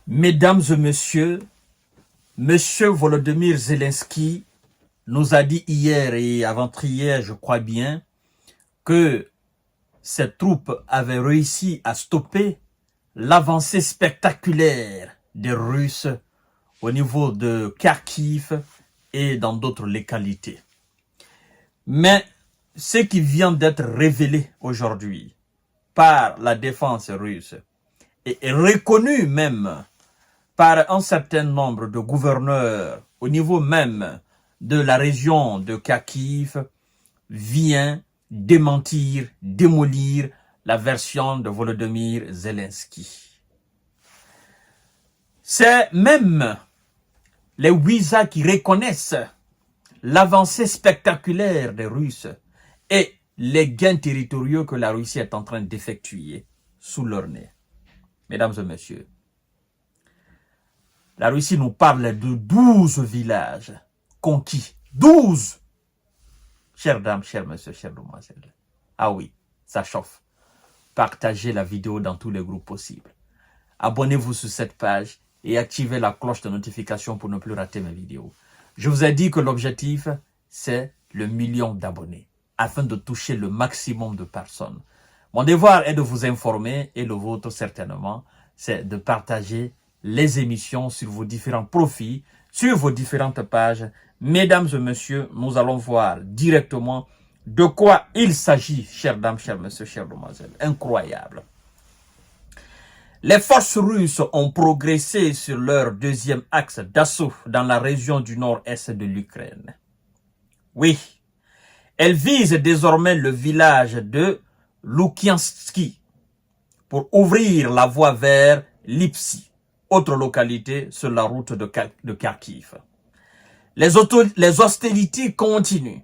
Mesdames et messieurs, Monsieur Volodymyr Zelensky nous a dit hier et avant-hier, je crois bien, que ses troupes avaient réussi à stopper l'avancée spectaculaire des Russes au niveau de Kharkiv et dans d'autres localités. Mais ce qui vient d'être révélé aujourd'hui par la défense russe et reconnu même par un certain nombre de gouverneurs au niveau même de la région de Kharkiv vient démentir, démolir la version de Volodymyr Zelensky. C'est même les Ouïzas qui reconnaissent l'avancée spectaculaire des Russes et les gains territoriaux que la Russie est en train d'effectuer sous leur nez. Mesdames et messieurs, la Russie nous parle de 12 villages conquis. 12! Chères dames, chers messieurs, chères demoiselles. Ah oui, ça chauffe. Partagez la vidéo dans tous les groupes possibles. Abonnez-vous sur cette page et activez la cloche de notification pour ne plus rater mes vidéos. Je vous ai dit que l'objectif, c'est le 1 million d'abonnés, afin de toucher le maximum de personnes. Mon devoir est de vous informer, et le vôtre certainement, c'est de partager les émissions sur vos différents profils, sur vos différentes pages. Mesdames et messieurs, nous allons voir directement de quoi il s'agit, chères dames, chers messieurs, chères demoiselles. Incroyable. Les forces russes ont progressé sur leur deuxième axe d'assaut dans la région du nord-est de l'Ukraine. Oui, elles visent désormais le village de Loukiansky pour ouvrir la voie vers Lipsy, autre localité sur la route de Kharkiv. Les hostilités continuent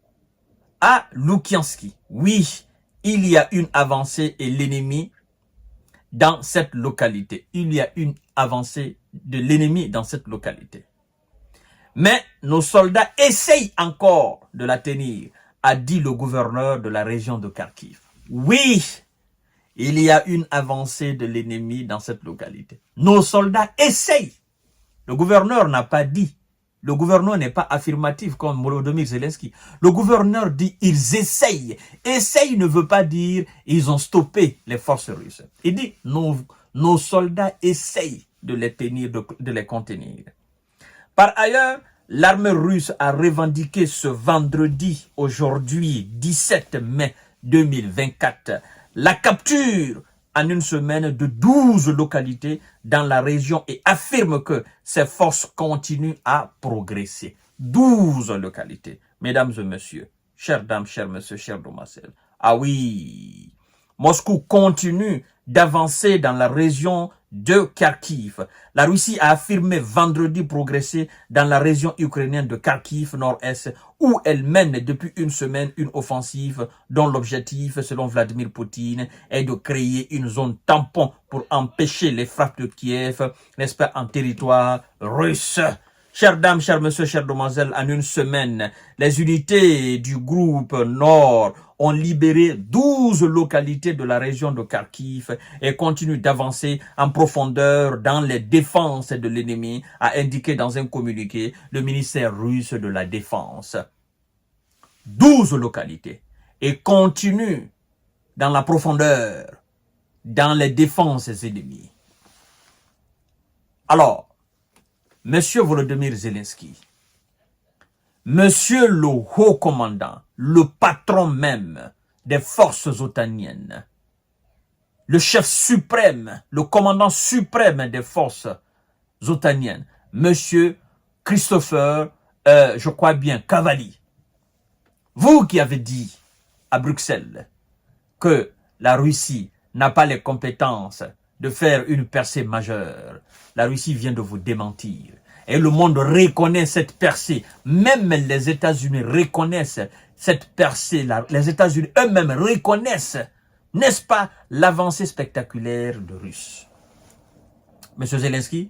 à Loukiansky. Oui, il y a une avancée et l'ennemi dans cette localité. Il y a une avancée de l'ennemi dans cette localité. Mais nos soldats essayent encore de la tenir, a dit le gouverneur de la région de Kharkiv. Oui, il y a une avancée de l'ennemi dans cette localité. Nos soldats essayent. Le gouverneur n'a pas dit. Le gouverneur n'est pas affirmatif comme Volodymyr Zelensky. Le gouverneur dit ils essayent. Essaye ne veut pas dire ils ont stoppé les forces russes. Il dit nos soldats essayent de les tenir, de les contenir. Par ailleurs, l'armée russe a revendiqué ce vendredi, aujourd'hui 17 mai 2024, la capture en une semaine de 12 localités dans la région et affirme que ses forces continuent à progresser. 12 localités. Mesdames et messieurs, chères dames, chers messieurs, chères demoiselles. Ah oui, Moscou continue d'avancer dans la région de Kharkiv. La Russie a affirmé vendredi progresser dans la région ukrainienne de Kharkiv nord-est où elle mène depuis une semaine une offensive dont l'objectif, selon Vladimir Poutine, est de créer une zone tampon pour empêcher les frappes de Kiev, n'est-ce pas, en territoire russe. Chères dames, chers messieurs, chères demoiselles, en une semaine, les unités du groupe Nord ont libéré 12 localités de la région de Kharkiv et continuent d'avancer en profondeur dans les défenses de l'ennemi, a indiqué dans un communiqué le ministère russe de la Défense. 12 localités et continuent dans la profondeur, dans les défenses ennemies. Alors, Monsieur Volodymyr Zelensky, Monsieur le haut commandant, le patron même des forces otaniennes, le chef suprême, le commandant suprême des forces otaniennes, Monsieur Christopher, je crois bien, Cavalli, vous qui avez dit à Bruxelles que la Russie n'a pas les compétences de faire une percée majeure, la Russie vient de vous démentir. Et le monde reconnaît cette percée. Même les États-Unis reconnaissent cette percée. Les États-Unis eux-mêmes reconnaissent, n'est-ce pas, l'avancée spectaculaire de Russes. Monsieur Zelensky,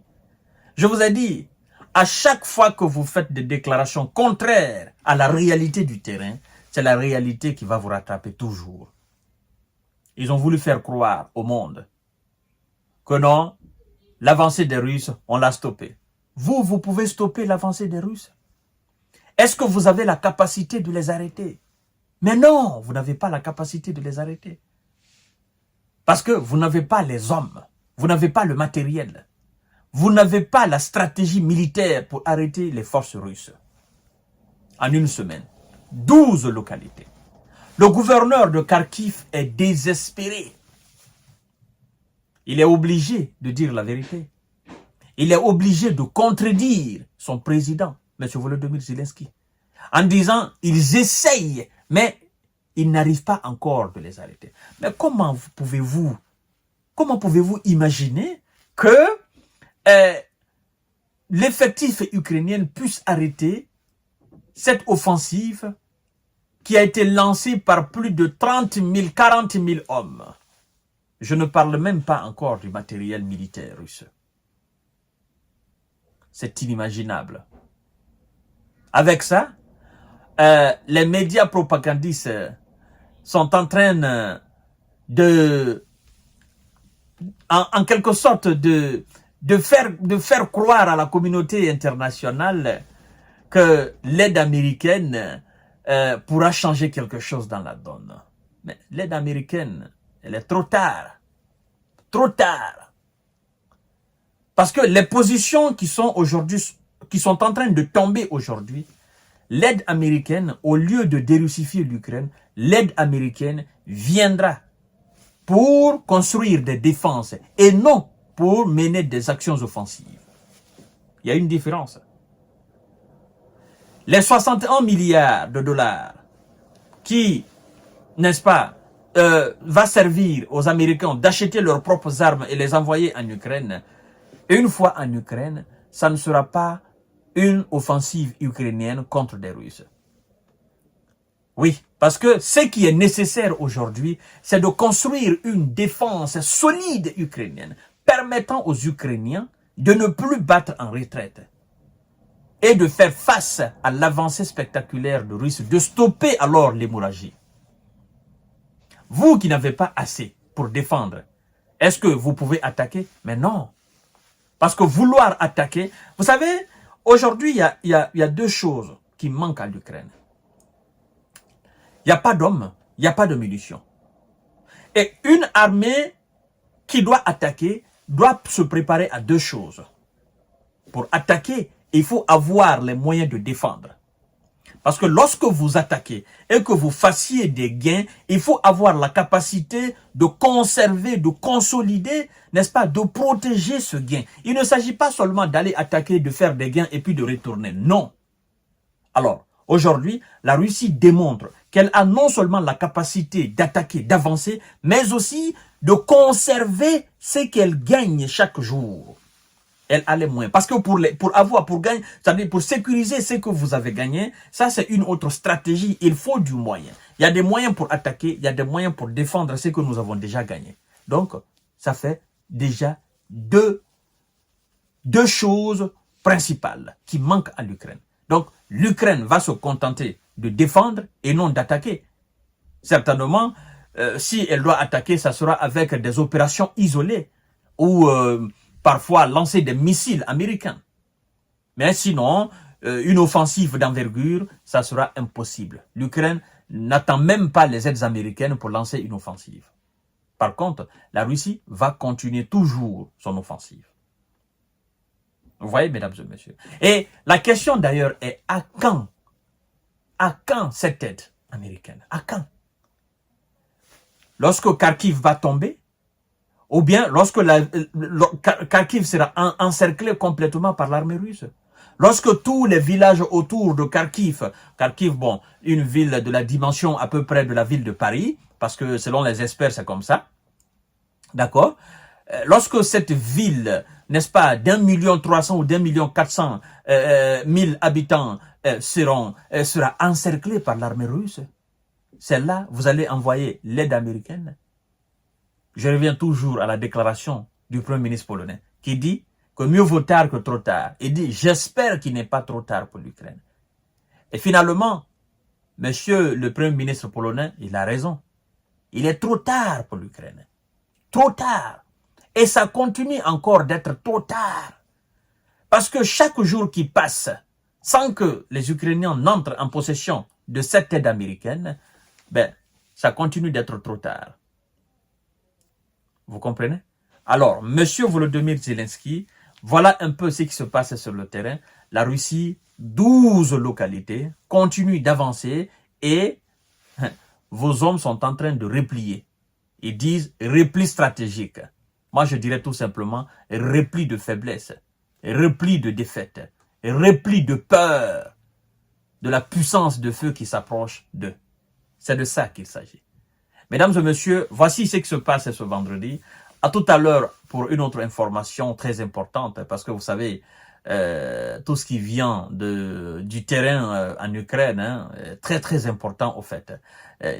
je vous ai dit, à chaque fois que vous faites des déclarations contraires à la réalité du terrain, c'est la réalité qui va vous rattraper toujours. Ils ont voulu faire croire au monde que non, l'avancée des Russes, on l'a stoppée. Vous pouvez stopper l'avancée des Russes? Est-ce que vous avez la capacité de les arrêter? Mais non, vous n'avez pas la capacité de les arrêter. Parce que vous n'avez pas les hommes, vous n'avez pas le matériel, vous n'avez pas la stratégie militaire pour arrêter les forces russes. En une semaine, 12 localités. Le gouverneur de Kharkiv est désespéré. Il est obligé de dire la vérité. Il est obligé de contredire son président, M. Volodymyr Zelensky, en disant ils essayent, mais ils n'arrivent pas encore de les arrêter. Mais comment pouvez-vous imaginer que l'effectif ukrainien puisse arrêter cette offensive qui a été lancée par plus de 30 000, 40 000 hommes? Je ne parle même pas encore du matériel militaire russe. C'est inimaginable. Avec ça, les médias propagandistes sont en train de, en quelque sorte, de faire croire à la communauté internationale que l'aide américaine pourra changer quelque chose dans la donne. Mais l'aide américaine, elle est trop tard. Trop tard. Parce que les positions qui sont en train de tomber aujourd'hui, l'aide américaine, au lieu de dérussifier l'Ukraine, l'aide américaine viendra pour construire des défenses et non pour mener des actions offensives. Il y a une différence. Les 61 milliards de dollars qui, n'est-ce pas, va servir aux Américains d'acheter leurs propres armes et les envoyer en Ukraine, une fois en Ukraine, ça ne sera pas une offensive ukrainienne contre les Russes. Oui, parce que ce qui est nécessaire aujourd'hui, c'est de construire une défense solide ukrainienne, permettant aux Ukrainiens de ne plus battre en retraite et de faire face à l'avancée spectaculaire de Russes, de stopper alors l'hémorragie. Vous qui n'avez pas assez pour défendre, est-ce que vous pouvez attaquer? Mais non. Parce que vouloir attaquer, vous savez, aujourd'hui, il y a deux choses qui manquent à l'Ukraine. Il n'y a pas d'hommes, il n'y a pas de munitions. Et une armée qui doit attaquer doit se préparer à deux choses. Pour attaquer, il faut avoir les moyens de défendre. Parce que lorsque vous attaquez et que vous fassiez des gains, il faut avoir la capacité de conserver, de consolider, n'est-ce pas, de protéger ce gain. Il ne s'agit pas seulement d'aller attaquer, de faire des gains et puis de retourner. Non. Alors, aujourd'hui, la Russie démontre qu'elle a non seulement la capacité d'attaquer, d'avancer, mais aussi de conserver ce qu'elle gagne chaque jour. Elle a les moyens. Parce que pour gagner, c'est-à-dire pour sécuriser ce que vous avez gagné, ça c'est une autre stratégie. Il faut du moyen. Il y a des moyens pour attaquer, il y a des moyens pour défendre ce que nous avons déjà gagné. Donc, ça fait déjà deux choses principales qui manquent à l'Ukraine. Donc, l'Ukraine va se contenter de défendre et non d'attaquer. Certainement, si elle doit attaquer, ça sera avec des opérations isolées ou parfois lancer des missiles américains. Mais sinon, une offensive d'envergure, ça sera impossible. L'Ukraine n'attend même pas les aides américaines pour lancer une offensive. Par contre, la Russie va continuer toujours son offensive. Vous voyez, mesdames et messieurs. Et la question d'ailleurs est à quand? À quand cette aide américaine? À quand? Lorsque Kharkiv va tomber? Ou bien lorsque Kharkiv sera encerclé complètement par l'armée russe? Lorsque tous les villages autour de Kharkiv, bon, une ville de la dimension à peu près de la ville de Paris, parce que selon les experts c'est comme ça, d'accord? Lorsque cette ville, n'est-ce pas, d'1,3 million ou d'1,4 million habitants sera encerclée par l'armée russe, c'est là vous allez envoyer l'aide américaine. Je reviens toujours à la déclaration du Premier ministre polonais qui dit que mieux vaut tard que trop tard. Il dit, j'espère qu'il n'est pas trop tard pour l'Ukraine. Et finalement, monsieur le Premier ministre polonais, il a raison. Il est trop tard pour l'Ukraine. Trop tard. Et ça continue encore d'être trop tard. Parce que chaque jour qui passe, sans que les Ukrainiens n'entrent en possession de cette aide américaine, ben, ça continue d'être trop tard. Vous comprenez? Alors, M. Volodymyr Zelensky, voilà un peu ce qui se passe sur le terrain. La Russie, 12 localités, continue d'avancer et vos hommes sont en train de replier. Ils disent repli stratégique. Moi, je dirais tout simplement repli de faiblesse, repli de défaite, repli de peur de la puissance de feu qui s'approche d'eux. C'est de ça qu'il s'agit. Mesdames et messieurs, voici ce qui se passe ce vendredi. À tout à l'heure pour une autre information très importante, parce que vous savez, tout ce qui vient du terrain en Ukraine, hein, très très important au fait.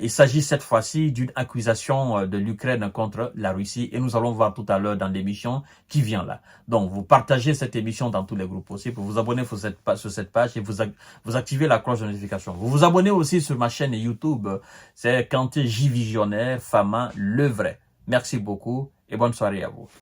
Il s'agit cette fois-ci d'une accusation de l'Ukraine contre la Russie et nous allons voir tout à l'heure dans l'émission qui vient là. Donc vous partagez cette émission dans tous les groupes possibles, vous abonnez sur cette page et vous activez la cloche de notification. Vous vous abonnez aussi sur ma chaîne YouTube, c'est Kanté J Visionnaire, Fama, le vrai. Merci beaucoup et bonne soirée à vous.